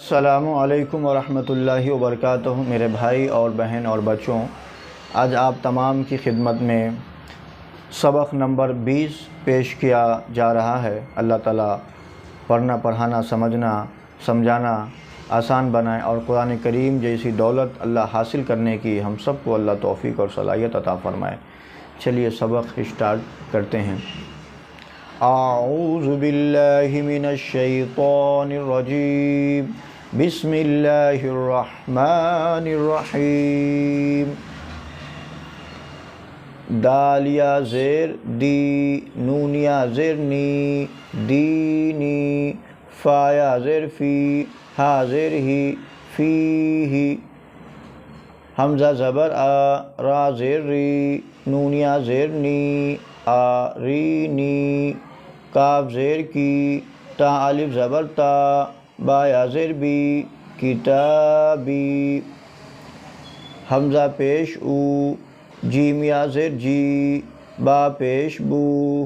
السلام علیکم ورحمۃ اللہ وبرکاتہ میرے بھائی اور بہن اور بچوں، آج آپ تمام کی خدمت میں سبق نمبر 20 پیش کیا جا رہا ہے۔ اللہ تعالیٰ پڑھنا پڑھانا سمجھنا سمجھانا آسان بنائے اور قرآن کریم جیسی دولت اللہ حاصل کرنے کی ہم سب کو اللہ توفیق اور صلاحیت عطا فرمائے۔ چلیے سبق اسٹارٹ کرتے ہیں۔ اعوذ باللہ من الشیطان الرجیم، بسم اللہ الرحمن الرحیم۔ دال یا زیر دی، نون یا زیر نی، دینی، فا یا زیر فی، ہا زیر ہی، فی ہی۔ حمزہ زبر آ، را زیر ری، نون یا زیر نی، آ ری نی۔ کاف زیر کی، تا الف زبر تا، با یا زیر بی، کتابی۔ حمزہ پیش او، جیم یا زیر جی، با پیش بو،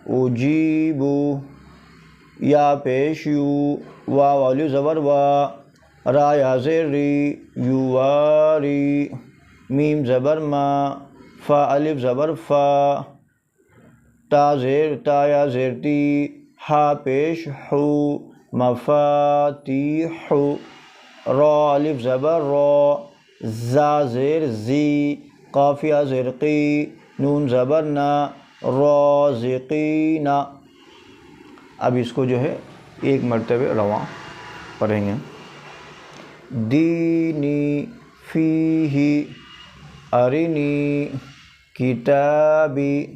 اجیبو۔ یا پیش یو، واو الف زبر وا، را یا زیر ری، یواری۔ میم زبر ما، فا الف زبر فا، تا زیر تا یا زیر تی، ہا پیش حو، مفاتیح۔ را الف زبر را، زا زیر زی، قاف یا زیر قی، نون زبر نا، رازقین۔ اب اس کو جو ہے ایک مرتبہ رواں پڑھیں گے۔ دینی، فیہی، ارنی، کتابی،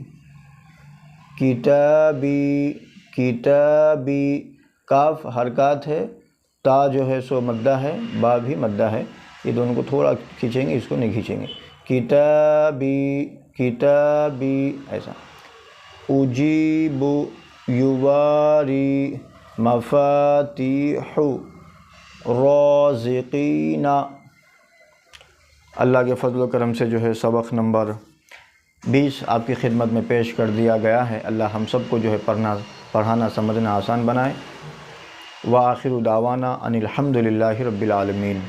کتابی، کتابی۔ کاف حرکات ہے، تا جو ہے سو مدہ ہے، با بھی مدہ ہے، یہ دونوں کو تھوڑا کھینچیں گے، اس کو نہیں کھینچیں گے۔ کتابی، کتابی، ایسا۔ اجیب، یواری، مفاتیح، رازقین۔ اللہ کے فضل و کرم سے جو ہے سبق نمبر 20 آپ کی خدمت میں پیش کر دیا گیا ہے۔ اللہ ہم سب کو جو ہے پڑھنا پڑھانا سمجھنا آسان بنائے۔ وآخر دعوانا ان الحمد للہ رب العالمین۔